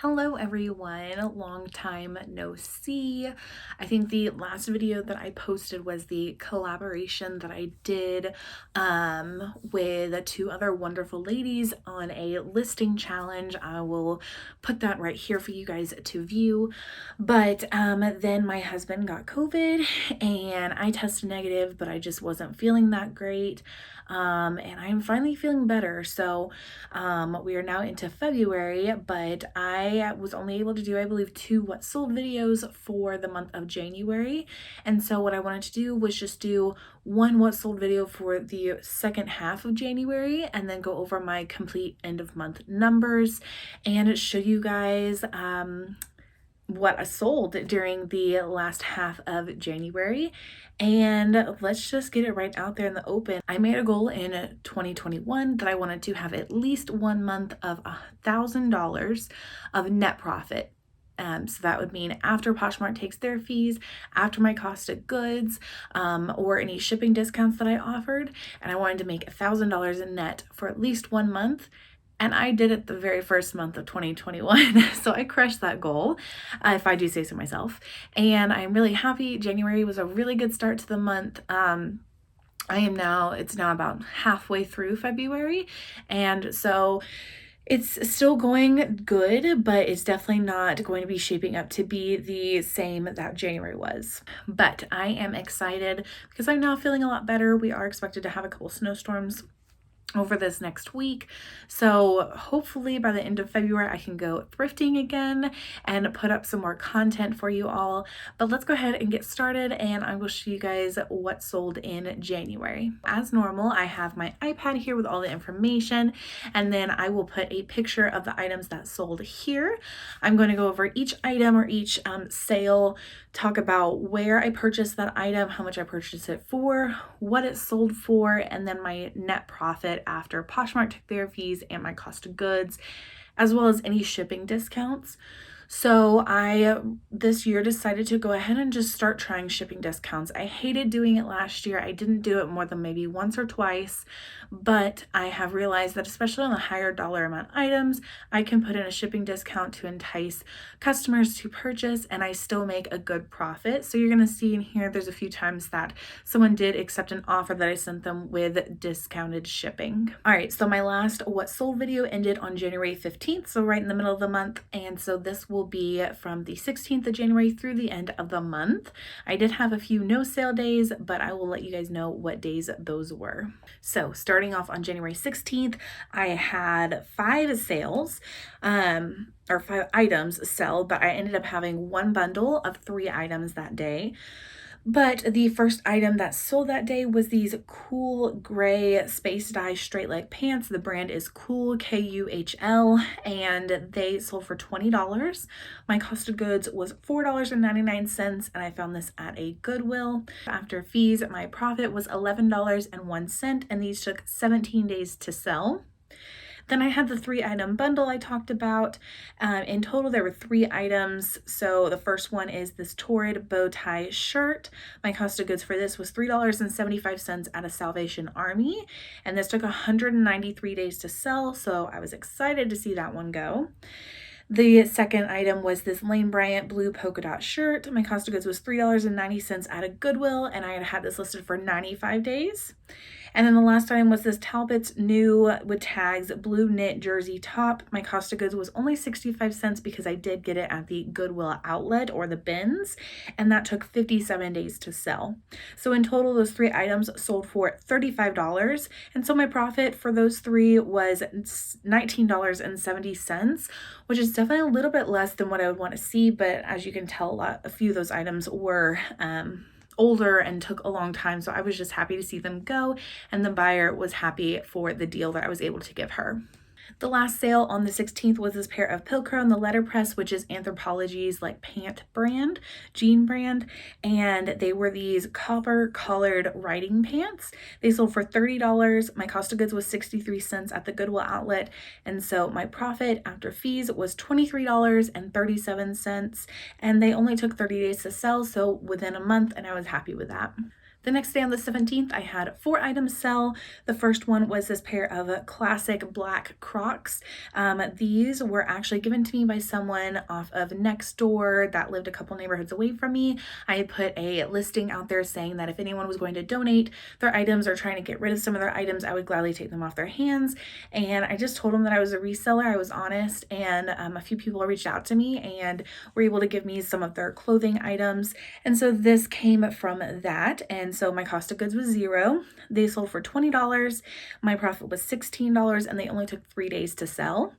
Hello everyone, long time no see. I think the last video that I posted was the collaboration that I did with two other wonderful ladies on a listing challenge. I will put that right here for you guys to view. But then my husband got COVID and I tested negative, but I just wasn't feeling that great. And I'm finally feeling better. So we are now into February, but I was only able to do, I believe, 2 what sold videos for the month of January. And so what I wanted to do was just do one what sold video for the second half of January and then go over my complete end of month numbers and show you guys what I sold during the last half of January. And let's just get it right out there in the open. I made a goal in 2021 that I wanted to have at least 1 month of $1,000 of net profit. So that would mean after Poshmark takes their fees, after my cost of goods, or any shipping discounts that I offered. And I wanted to make $1,000 in net for at least 1 month. And I did it the very first month of 2021. So I crushed that goal, if I do say so myself. And I'm really happy. January was a really good start to the month. It's now about halfway through February. And so it's still going good, but it's definitely not going to be shaping up to be the same that January was. But I am excited because I'm now feeling a lot better. We are expected to have a couple snowstorms over this next week. So hopefully by the end of February, I can go thrifting again and put up some more content for you all. But let's go ahead and get started and I will show you guys what sold in January. As normal, I have my iPad here with all the information, and then I will put a picture of the items that sold here. I'm going to go over each item or each sale, talk about where I purchased that item, how much I purchased it for, what it sold for, and then my net profit after Poshmark took their fees and my cost of goods, as well as any shipping discounts. So I this year decided to go ahead and just start trying shipping discounts. I hated doing it last year. I didn't do it more than maybe once or twice, but I have realized that especially on the higher dollar amount items, I can put in a shipping discount to entice customers to purchase and I still make a good profit. So you're going to see in here, there's a few times that someone did accept an offer that I sent them with discounted shipping. All right, so my last what sold video ended on January 15th, so right in the middle of the month. And so this will be from the 16th of January through the end of the month. I did have a few no sale days, but I will let you guys know what days those were. So starting off on January 16th, I had 5 sales, or 5 items sell, but I ended up having 1 bundle of 3 items that day. But the first item that sold that day was these cool gray space dye straight leg pants. The brand is Cool, Kuhl, and they sold for $20. My cost of goods was $4.99, and I found this at a Goodwill. After fees, my profit was $11.01, and these took 17 days to sell. Then I had the 3 item bundle I talked about. In total, there were 3 items. So the first one is this torrid bow tie shirt. My cost of goods for this was $3.75 at a Salvation Army. And this took 193 days to sell. So I was excited to see that one go. The second item was this Lane Bryant blue polka dot shirt. My cost of goods was $3.90 at a Goodwill, and I had had this listed for 95 days. And then the last item was this Talbot's new with tags blue knit jersey top. My cost of goods was only 65 cents because I did get it at the Goodwill outlet or the bins, and that took 57 days to sell. So in total, those 3 items sold for $35. And so my profit for those 3 was $19.70, which is definitely a little bit less than what I would want to see. But as you can tell, a few of those items were older and took a long time, so I was just happy to see them go, and the buyer was happy for the deal that I was able to give her. The last sale on the 16th was this pair of Pilcro on the letterpress, which is Anthropologie's like pant brand, jean brand, and they were these copper colored riding pants. They sold for $30. My cost of goods was 63 cents at the Goodwill outlet, and so my profit after fees was $23.37, and they only took 30 days to sell, so within a month, and I was happy with that. The next day on the 17th, I had 4 items sell. The first one was this pair of classic black Crocs. These were actually given to me by someone off of next door that lived a couple neighborhoods away from me. I had put a listing out there saying that if anyone was going to donate their items or trying to get rid of some of their items, I would gladly take them off their hands. And I just told them that I was a reseller. I was honest, and a few people reached out to me and were able to give me some of their clothing items. And so this came from that. And so my cost of goods was $0. They sold for $20. My profit was $16, and they only took 3 days to sell.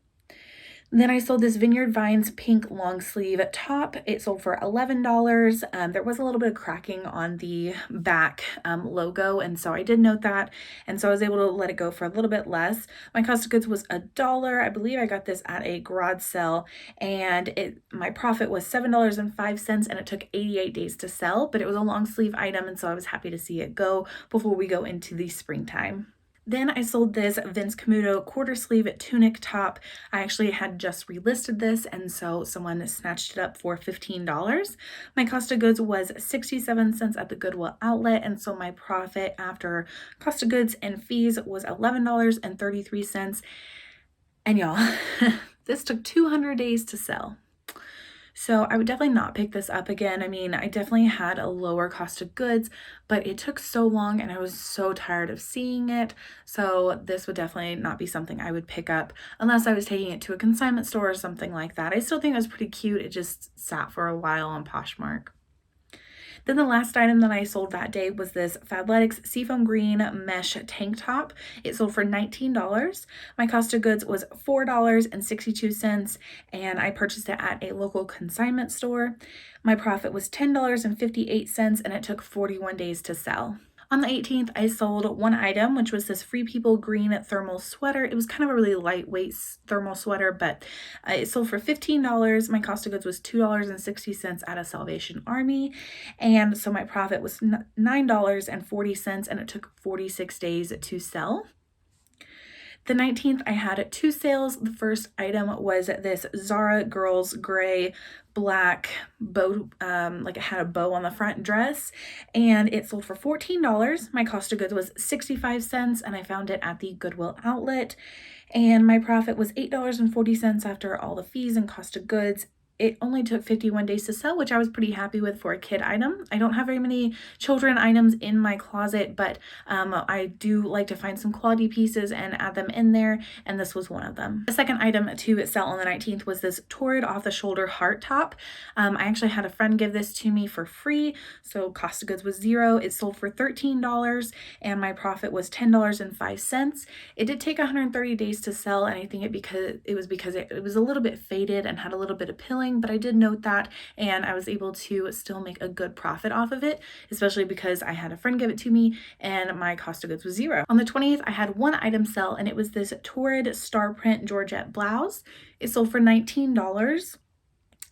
Then I sold this Vineyard Vines pink long sleeve top. It sold for $11. There was a little bit of cracking on the back logo, and so I did note that, and so I was able to let it go for a little bit less. My cost of goods was $1. I believe I got this at a garage sale, and my profit was $7.05, and it took 88 days to sell, but it was a long sleeve item, and so I was happy to see it go before we go into the springtime. Then I sold this Vince Camuto quarter sleeve tunic top. I actually had just relisted this, and so someone snatched it up for $15. My cost of goods was 67 cents at the Goodwill outlet, and so my profit after cost of goods and fees was $11.33. And y'all, this took 200 days to sell. So I would definitely not pick this up again. I mean, I definitely had a lower cost of goods, but it took so long and I was so tired of seeing it. So this would definitely not be something I would pick up unless I was taking it to a consignment store or something like that. I still think it was pretty cute. It just sat for a while on Poshmark. Then the last item that I sold that day was this Fabletics Seafoam Green Mesh Tank Top. It sold for $19. My cost of goods was $4.62, and I purchased it at a local consignment store. My profit was $10.58, and it took 41 days to sell. On the 18th, I sold one item, which was this Free People green thermal sweater. It was kind of a really lightweight thermal sweater, but it sold for $15. My cost of goods was $2.60 at a Salvation Army. And so my profit was $9.40, and it took 46 days to sell. The 19th, I had 2 sales. The first item was this Zara Girls Gray black bow, like it had a bow on the front dress, and it sold for $14. My cost of goods was 65 cents, and I found it at the Goodwill outlet, and my profit was $8.40 after all the fees and cost of goods. It only took 51 days to sell, which I was pretty happy with for a kid item. I don't have very many children items in my closet, but I do like to find some quality pieces and add them in there, and this was one of them. The second item to sell on the 19th was this Torrid off-the-shoulder heart top. I actually had a friend give this to me for free, so cost of goods was $0. It sold for $13, and my profit was $10.05. It did take 130 days to sell, and I think it was because it was a little bit faded and had a little bit of pilling, but I did note that, and I was able to still make a good profit off of it, especially because I had a friend give it to me and my cost of goods was $0. On the 20th, I had one item sell, and it was this Torrid star print Georgette blouse. It sold for $19.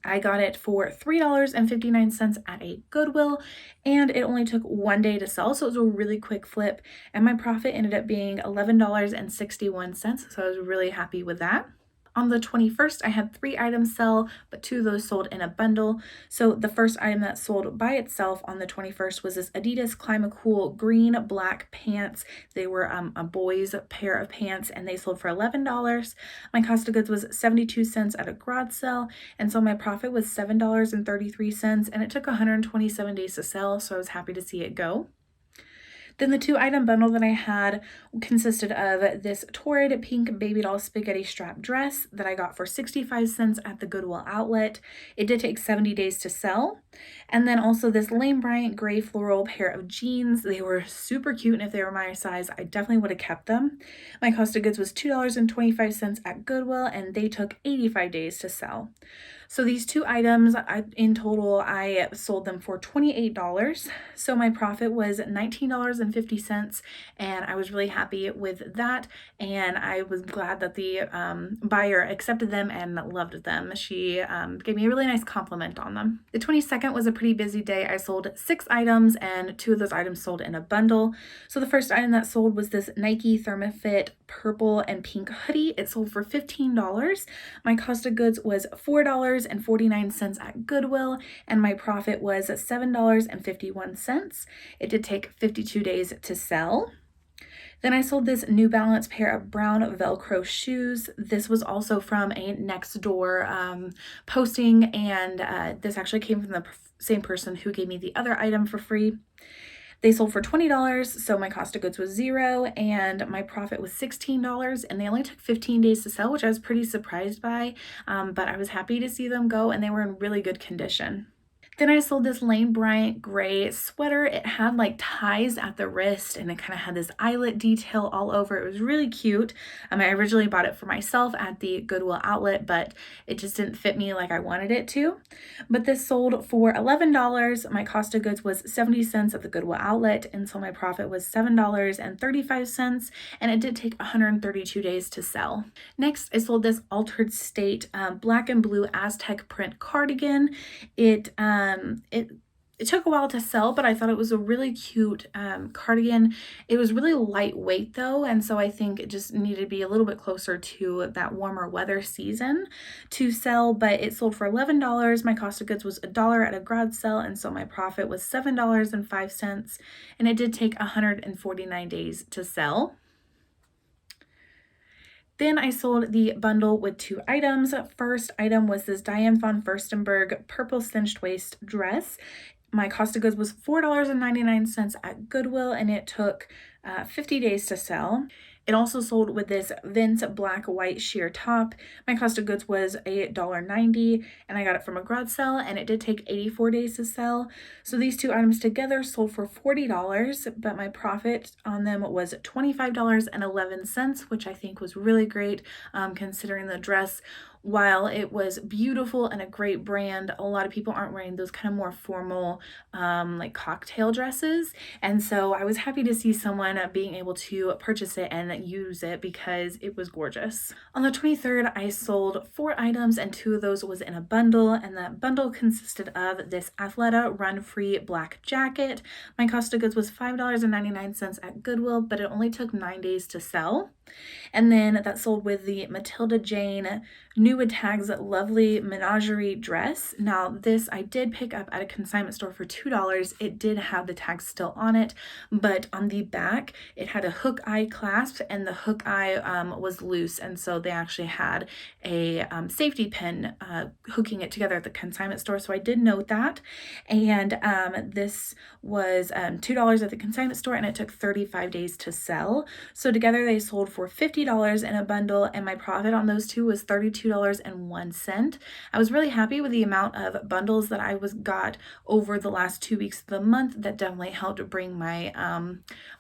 I got it for $3.59 at a Goodwill, and it only took 1 day to sell, so it was a really quick flip, and my profit ended up being $11.61, so I was really happy with that. On the 21st, I had 3 items sell, but 2 of those sold in a bundle. So the first item that sold by itself on the 21st was this Adidas Climacool green black pants. They were a boy's pair of pants, and they sold for $11. My cost of goods was 72 cents at a garage sale, and so my profit was $7.33, and it took 127 days to sell, so I was happy to see it go. Then the 2 item bundle that I had consisted of this Torrid pink baby doll spaghetti strap dress that I got for 65 cents at the Goodwill outlet. It did take 70 days to sell. And then also this Lane Bryant gray floral pair of jeans. They were super cute, and if they were my size, I definitely would have kept them. My cost of goods was $2.25 at Goodwill, and they took 85 days to sell. So these 2 items, in total, I sold them for $28. So my profit was $19.50, and I was really happy with that. And I was glad that the buyer accepted them and loved them. She gave me a really nice compliment on them. The 22nd was a pretty busy day. I sold 6 items, and 2 of those items sold in a bundle. So the first item that sold was this Nike Thermofit purple and pink hoodie. It sold for $15. My cost of goods was $4.49 at Goodwill, and my profit was $7.51. It did take 52 days to sell. Then I sold this New Balance pair of brown Velcro shoes. This was also from a Nextdoor posting, and this actually came from the same person who gave me the other item for free. They sold for $20, so my cost of goods was $0, and my profit was $16, and they only took 15 days to sell, which I was pretty surprised by, but I was happy to see them go, and they were in really good condition. Then I sold this Lane Bryant gray sweater. It had like ties at the wrist, and it kind of had this eyelet detail all over. It was really cute. I originally bought it for myself at the Goodwill outlet, but it just didn't fit me like I wanted it to. But this sold for $11. My cost of goods was 70 cents at the Goodwill outlet, and so my profit was $7.35, and it did take 132 days to sell. Next, I sold this Altered State black and blue Aztec print cardigan. It took a while to sell, but I thought it was a really cute cardigan. It was really lightweight though, and so I think it just needed to be a little bit closer to that warmer weather season to sell, but it sold for $11. My cost of goods was $1 at a garage sale, and so my profit was $7.05, and it did take 149 days to sell. Then I sold the bundle with 2 items. First item was this Diane von Furstenberg purple cinched waist dress. My cost of goods was $4.99 at Goodwill, and it took 50 days to sell. It also sold with this Vince black white sheer top. My cost of goods was $1.90, and I got it from a garage sale, and it did take 84 days to sell. So these 2 items together sold for $40, but my profit on them was $25.11, which I think was really great considering the dress. While it was beautiful and a great brand, a lot of people aren't wearing those kind of more formal like cocktail dresses, and so I was happy to see someone being able to purchase it and use it because it was gorgeous. On the 23rd, I sold 4 items, and 2 of those was in a bundle, and that bundle consisted of this Athleta Run Free black jacket. My cost of goods was $5.99 at Goodwill, but it only took 9 days to sell. And then that sold with the Matilda Jane New with Tags lovely menagerie dress. Now this I did pick up at a consignment store for $2. It did have the tags still on it, but on the back it had a hook eye clasp, and the hook eye was loose, and so they actually had a safety pin hooking it together at the consignment store, so I did note that. And this was $2 at the consignment store, and it took 35 days to sell. So together they sold for $50 in a bundle, and my profit on those 2 was $32.01. I was really happy with the amount of bundles that I got over the last 2 weeks of the month. That definitely helped bring my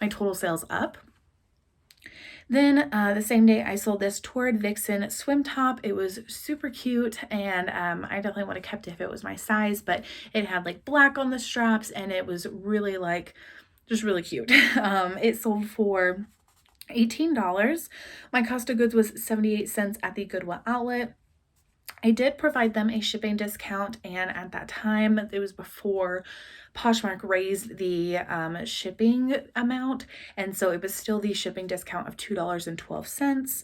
my total sales up. Then the same day I sold this Torrid Vixen swim top. It was super cute, and I definitely would have kept it if it was my size, but it had like black on the straps, and it was really like just really cute. It sold for $18. My cost of goods was 78 cents at the Goodwill outlet. I did provide them a shipping discount, and at that time, it was before Poshmark raised the shipping amount, and so it was still the shipping discount of $2.12.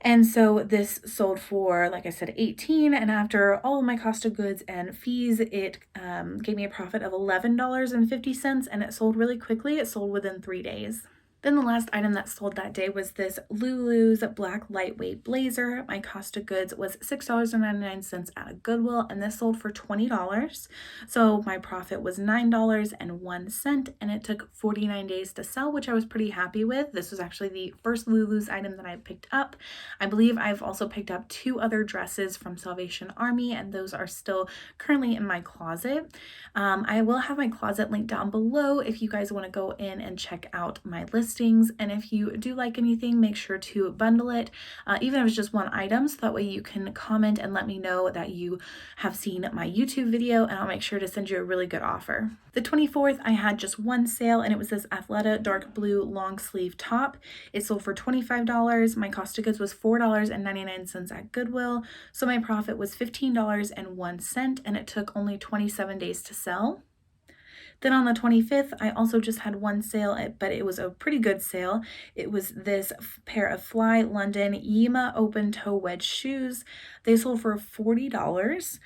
And so this sold for, like I said, $18, and after all of my cost of goods and fees, it gave me a profit of $11.50, and it sold really quickly. It sold within 3 days. Then the last item that sold that day was this Lulu's black lightweight blazer. My cost of goods was $6.99 at a Goodwill, and this sold for $20. So my profit was $9.01, and it took 49 days to sell, which I was pretty happy with. This was actually the first Lulu's item that I picked up. I believe I've also picked up 2 other dresses from Salvation Army, and those are still currently in my closet. I will have my closet linked down below if you guys want to go in and check out my listings. And if you do like anything, make sure to bundle it, even if it's just 1 item, so that way you can comment and let me know that you have seen my YouTube video, and I'll make sure to send you a really good offer. The 24th, I had just 1 sale, and it was this Athleta dark blue long sleeve top. It sold for $25. My cost of goods was $4.99 at Goodwill, so my profit was $15.01, and it took only 27 days to sell. Then on the 25th, I also just had one sale, but it was a pretty good sale. It was this pair of Fly London Yima open toe wedge shoes. They sold for $40.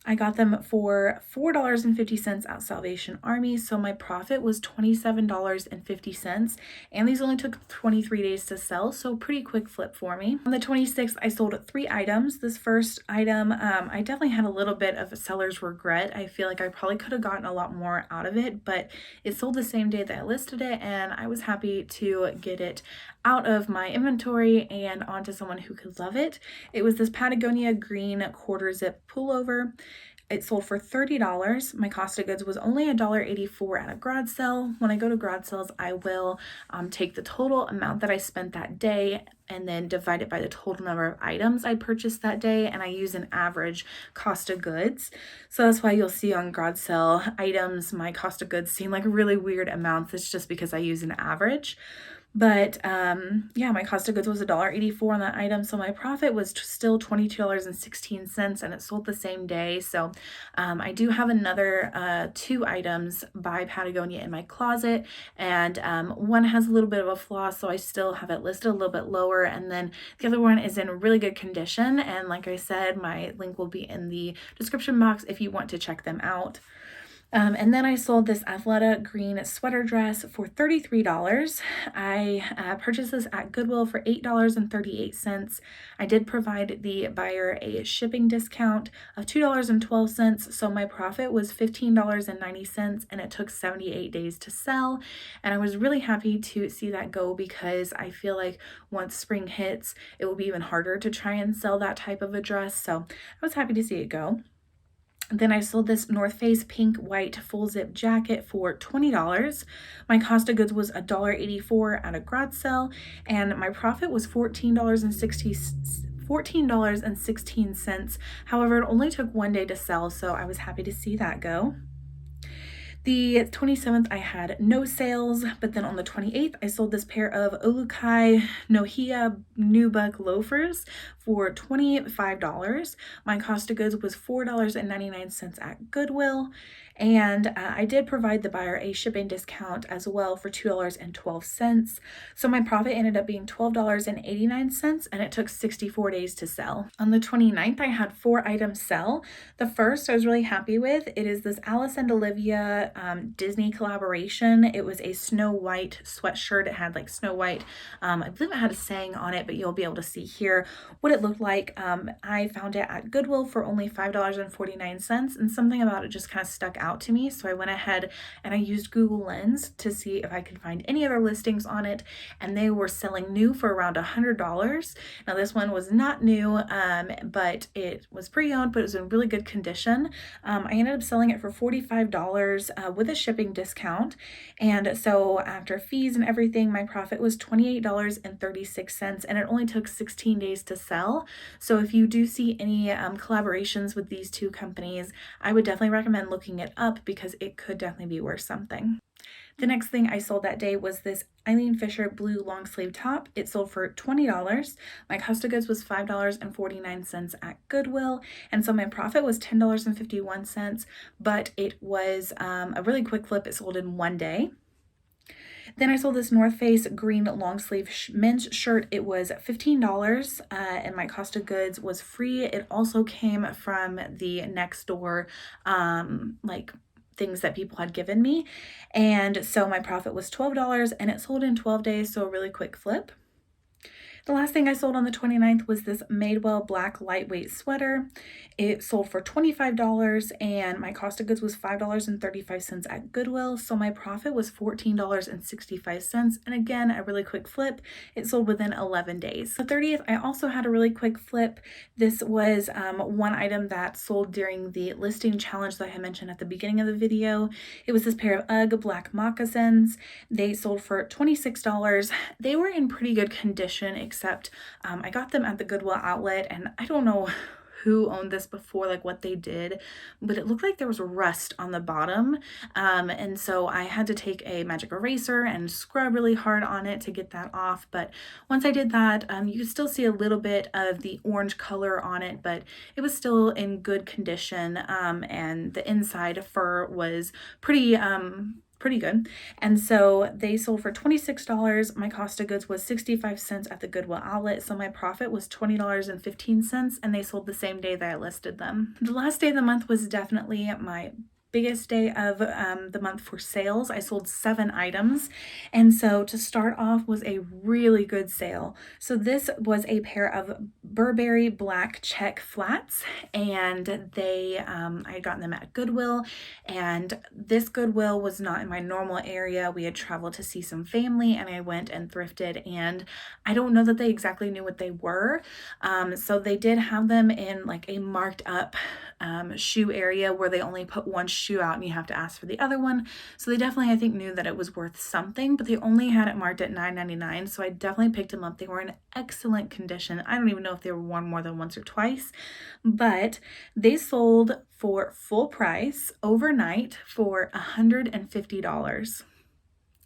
I got them for $4.50 at Salvation Army, so my profit was $27.50, and these only took 23 days to sell, so pretty quick flip for me. On the 26th, I sold 3 items. This first item, I definitely had a little bit of a seller's regret. I feel like I probably could have gotten a lot more out of it, but it sold the same day that I listed it, and I was happy to get it out of my inventory and onto someone who could love it. It was this Patagonia green quarter zip pullover. It sold for $30. My cost of goods was only $1.84 at a garage sale. When I go to garage sales, I will take the total amount that I spent that day and then divide it by the total number of items I purchased that day, and I use an average cost of goods. So that's why you'll see on garage sale items, my cost of goods seem like really weird amounts. It's just because I use an average. But yeah, my cost of goods was $1.84 on that item, so my profit was still $22.16, and it sold the same day. So I do have another 2 items by Patagonia in my closet, and one has a little bit of a flaw, so I still have it listed a little bit lower, and then the other one is in really good condition, and like I said, my link will be in the description box if you want to check them out. And then I sold this Athleta green sweater dress for $33. I purchased this at Goodwill for $8.38. I did provide the buyer a shipping discount of $2.12, so my profit was $15.90, and it took 78 days to sell. And I was really happy to see that go, because I feel like once spring hits, it will be even harder to try and sell that type of a dress. So I was happy to see it go. Then I sold this North Face pink white full zip jacket for $20. My cost of goods was $1.84 at a garage sale, and my profit was $14.16. However, it only took 1 day to sell, so I was happy to see that go. The 27th, I had no sales, but then on the 28th, I sold this pair of Olukai Nohia Nubuck loafers for $25. My cost of goods was $4.99 at Goodwill, and I did provide the buyer a shipping discount as well for $2.12. So my profit ended up being $12.89, and it took 64 days to sell. On the 29th, I had 4 items sell. The first I was really happy with. It is this Alice and Olivia Disney collaboration. It was a Snow White sweatshirt. It had like Snow White, I believe it had a saying on it, but you'll be able to see here what it looked like. I found it at Goodwill for only $5.49, and something about it just kind of stuck out to me. So I went ahead and I used Google Lens to see if I could find any other listings on it, and they were selling new for around $100. Now this one was not new, but it was pre-owned, but it was in really good condition. I ended up selling it for $45 with a shipping discount, and so after fees and everything, my profit was $28.36, and it only took 16 days to sell. So if you do see any collaborations with these 2 companies, I would definitely recommend looking it up, because it could definitely be worth something. The next thing I sold that day was this Eileen Fisher blue long sleeve top. It sold for $20. My cost of goods was $5.49 at Goodwill, and so my profit was $10.51, but it was a really quick flip. It sold in 1 day. Then I sold this North Face green long sleeve men's shirt. It was $15, and my cost of goods was free. It also came from the next door, like things that people had given me. And so my profit was $12, and it sold in 12 days, so a really quick flip. The last thing I sold on the 29th was this Madewell black lightweight sweater. It sold for $25, and my cost of goods was $5.35 at Goodwill, so my profit was $14.65, and again, a really quick flip. It sold within 11 days. The 30th, I also had a really quick flip. This was one item that sold during the listing challenge that I mentioned at the beginning of the video. It was this pair of UGG black moccasins. They sold for $26. They were in pretty good condition, except I got them at the Goodwill outlet, and I don't know who owned this before, like what they did, but it looked like there was rust on the bottom. And so I had to take a magic eraser and scrub really hard on it to get that off. But once I did that, you could still see a little bit of the orange color on it, but it was still in good condition. And the inside fur was pretty good. And so they sold for $26. My cost of goods was 65 cents at the Goodwill outlet. So my profit was $20.15, and they sold the same day that I listed them. The last day of the month was definitely my biggest day of the month for sales. I sold 7 items, and so to start off was a really good sale. So this was a pair of Burberry black check flats, and they I had gotten them at Goodwill, and this Goodwill was not in my normal area. We had traveled to see some family, and I went and thrifted, and I don't know that they exactly knew what they were. So they did have them in like a marked up shoe area where they only put one shoe out and you have to ask for the other one. So they definitely, I think, knew that it was worth something, but they only had it marked at $9.99. So I definitely picked them up. They were in excellent condition. I don't even know if they were worn more than once or twice, but they sold for full price overnight for $150.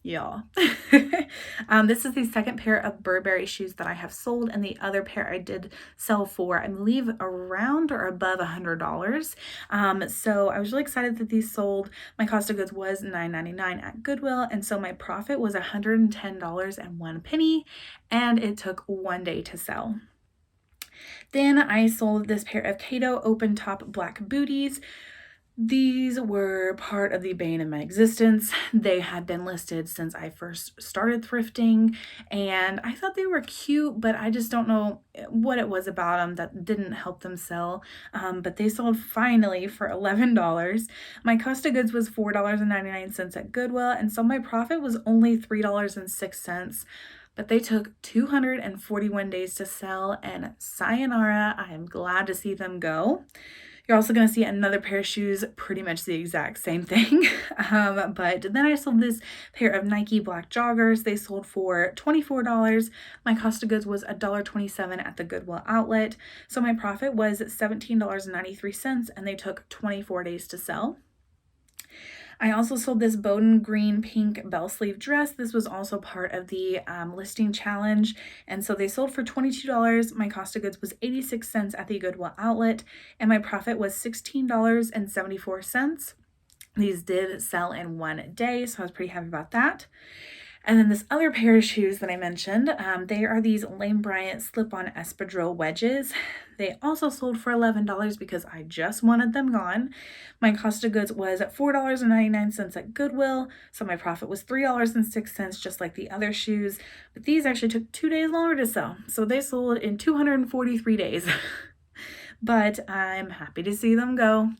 Y'all. This is the second pair of Burberry shoes that I have sold, and the other pair I did sell for, I believe, around or above $100. So I was really excited that these sold. My cost of goods was $9.99 at Goodwill, and so my profit was $110.01, and it took 1 day to sell. Then I sold this pair of Cato open top black booties. These were part of the bane of my existence. They had been listed since I first started thrifting, and I thought they were cute, but I just don't know what it was about them that didn't help them sell. But they sold finally for $11. My cost of goods was $4.99 at Goodwill, and so my profit was only $3.06. But they took 241 days to sell, and sayonara, I am glad to see them go. You're also going to see another pair of shoes, pretty much the exact same thing. But then I sold this pair of Nike black joggers. They sold for $24. My cost of goods was $1.27 at the Goodwill outlet. So my profit was $17.93, and they took 24 days to sell. I also sold this Bowden green pink bell sleeve dress. This was also part of the listing challenge. And so they sold for $22. My cost of goods was 86 cents at the Goodwill outlet, and my profit was $16.74. These did sell in 1 day, so I was pretty happy about that. And then this other pair of shoes that I mentioned, they are these Lane Bryant slip-on espadrille wedges. They also sold for $11 because I just wanted them gone. My cost of goods was $4.99 at Goodwill, so my profit was $3.06, just like the other shoes. But these actually took 2 days longer to sell, so they sold in 243 days. But I'm happy to see them go.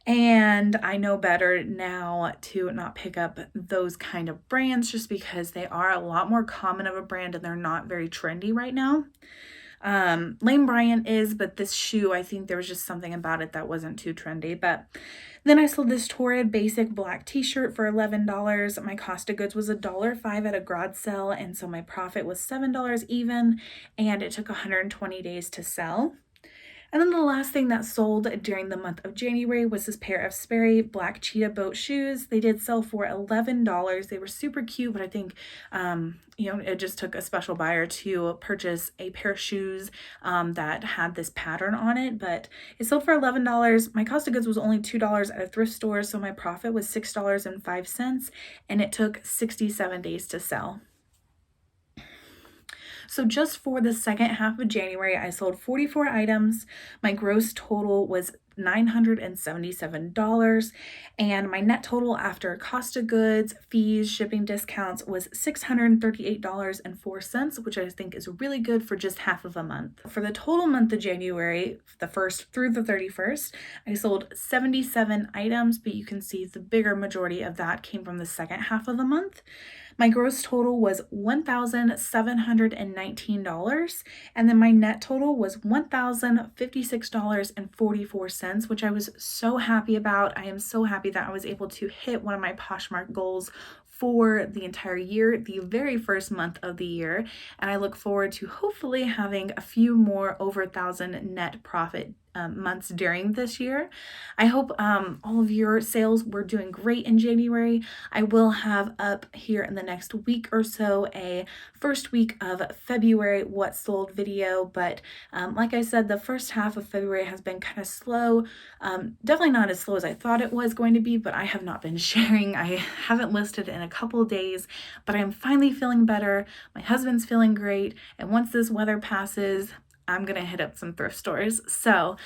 And I know better now to not pick up those kind of brands just because they are a lot more common of a brand and they're not very trendy right now. Lane Bryant is, but this shoe, I think there was just something about it that wasn't too trendy. But then I sold this Torrid basic black t-shirt for $11. My cost of goods was $1.05 at a garage sale, and so my profit was $7 even, and it took 120 days to sell. And then the last thing that sold during the month of January was this pair of Sperry black cheetah boat shoes. They did sell for $11. They were super cute, but I think, it just took a special buyer to purchase a pair of shoes that had this pattern on it, but it sold for $11. My cost of goods was only $2 at a thrift store, so my profit was $6.05, and it took 67 days to sell. So just for the second half of January, I sold 44 items. My gross total was $977, and my net total after cost of goods, fees, shipping discounts was $638.04, which I think is really good for just half of a month. For the total month of January, the 1st through the 31st, I sold 77 items, but you can see the bigger majority of that came from the second half of the month. My gross total was $1,719, and then my net total was $1,056.44, which I was so happy about. I am so happy that I was able to hit one of my Poshmark goals for the entire year, the very first month of the year, and I look forward to hopefully having a few more over 1,000 net profit months during this year. I hope all of your sales were doing great in January. I will have up here in the next week or so a first week of February what sold video, but like I said, the first half of February has been kind of slow. Definitely not as slow as I thought it was going to be, but I have not been sharing. I haven't listed in a couple of days, but I'm finally feeling better. My husband's feeling great, and once this weather passes, I'm gonna hit up some thrift stores. So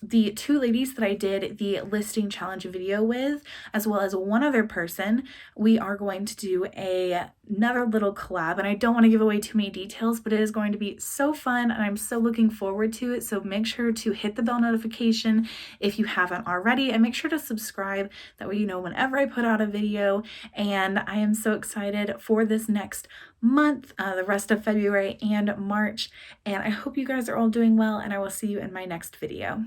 the two ladies that I did the listing challenge video with, as well as one other person, we are going to do another little collab, and I don't want to give away too many details, but it is going to be so fun and I'm so looking forward to it. So make sure to hit the bell notification if you haven't already, and make sure to subscribe. That way you know whenever I put out a video. And I am so excited for this next month, the rest of February and March, and I hope you guys are all doing well, and I will see you in my next video.